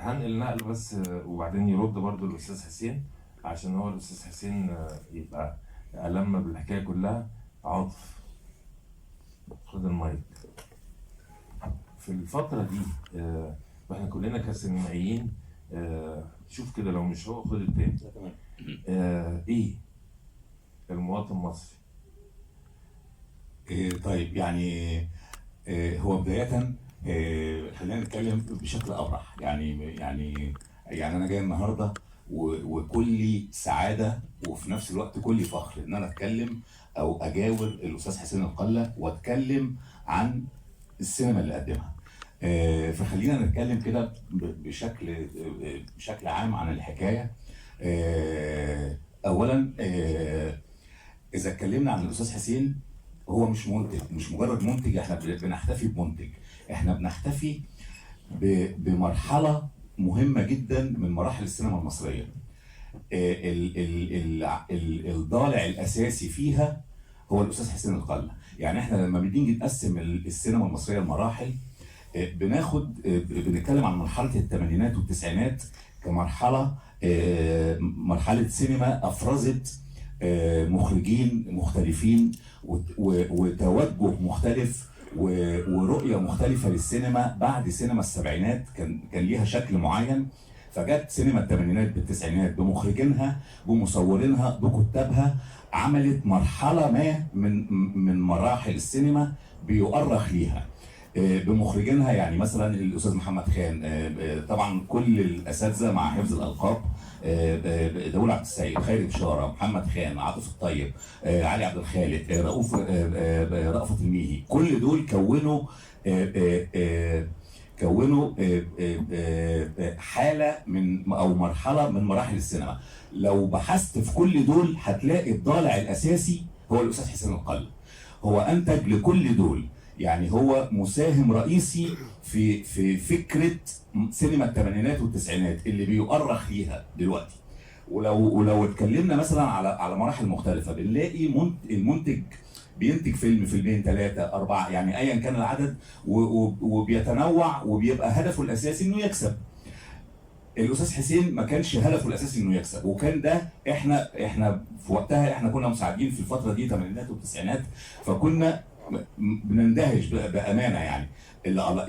هنقل نقل بس وبعدين يرد برضو الاستاذ حسين، عشان هو الاستاذ حسين يبقى ألم بالحكايه كلها. عاطف خد المايك. في الفتره دي واحنا كلنا كسينمائيين، شوف كده لو مش هو خد التاني. ايه المواطن المصري؟ طيب يعني هو بداية خلينا نتكلم بشكل أبرح. يعني أنا جاي النهاردة وكلي سعادة وفي نفس الوقت كلي فخر إن أنا أتكلم أو أجاور الأستاذ حسين القلة وأتكلم عن السينما اللي قدمها. فخلينا نتكلم كده بشكل عام عن الحكاية. أولا إذا اتكلمنا عن الأستاذ حسين، هو مش منتج، مش مجرد منتج. احنا بنحتفي بمنتج، احنا بنحتفي بمرحله مهمه جدا من مراحل السينما المصريه. الضالع الاساسي فيها هو الاستاذ حسين القلة. يعني احنا لما بنيجي نقسم السينما المصريه لمراحل، بنتكلم عن مرحله الثمانينات والتسعينات كمرحله، مرحله سينما افرزت مخرجين مختلفين وتوجه مختلف ورؤيه مختلفه للسينما. بعد سينما السبعينات كان ليها شكل معين، فجت سينما الثمانينات بالتسعينات بمخرجينها بمصورينها بكتابها، عملت مرحله ما من مراحل السينما بيؤرخ ليها بمخرجينها. يعني مثلا الاستاذ محمد خان، طبعا كل الاساتذه مع حفظ الالقاب، داوود عبد السيد، خيري بشاره، محمد خان، عاطف الطيب، علي عبد الخالق، رأفت الميهي، كل دول كونوا حاله من او مرحله من مراحل السينما. لو بحثت في كل دول هتلاقي الضالع الاساسي هو الاستاذ حسين القلة. هو انتج لكل دول، يعني هو مساهم رئيسي في فكره سينما الثمانينات والتسعينات اللي بيؤرخ ليها دلوقتي. ولو اتكلمنا مثلا على مراحل مختلفه، بنلاقي المنتج بينتج فيلم، فيلمين، ثلاثه، اربعه، يعني ايا كان العدد، وبيتنوع وبيبقى هدفه الاساسي انه يكسب. الاستاذ حسين ما كانش هدفه الاساسي انه يكسب، وكان ده احنا في وقتها احنا كنا مساعدين في الفتره دي الثمانينات والتسعينات، فكنا بنندهش بامانه. يعني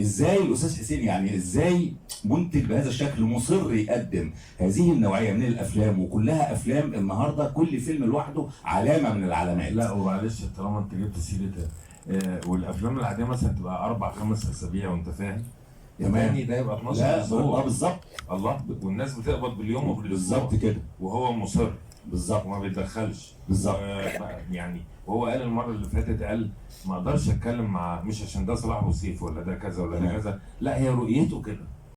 ازاي الاستاذ حسين، يعني ازاي منتج بهذا الشكل مصر يقدم هذه النوعيه من الافلام، وكلها افلام النهارده كل فيلم لوحده علامه من العلامات. لا ومعلش طالما انت جبت سيرتها، والافلام العاديه مثلا تبقى 4-5 اسابيع وانت فاهم، تمام، ده يبقى 12 لا اسبوع. بالظبط، الله، والناس بتقبض باليوم وبالاسبوع بالظبط كده، وهو مصر بالظبط وما بيتدخلش بالظبط. يعني وهو قال المره اللي فاتت، قال ما اقدرش اتكلم مع، مش عشان ده صلاح وسيف ولا ده كذا ولا ده كذا، لا هي رؤيته كده.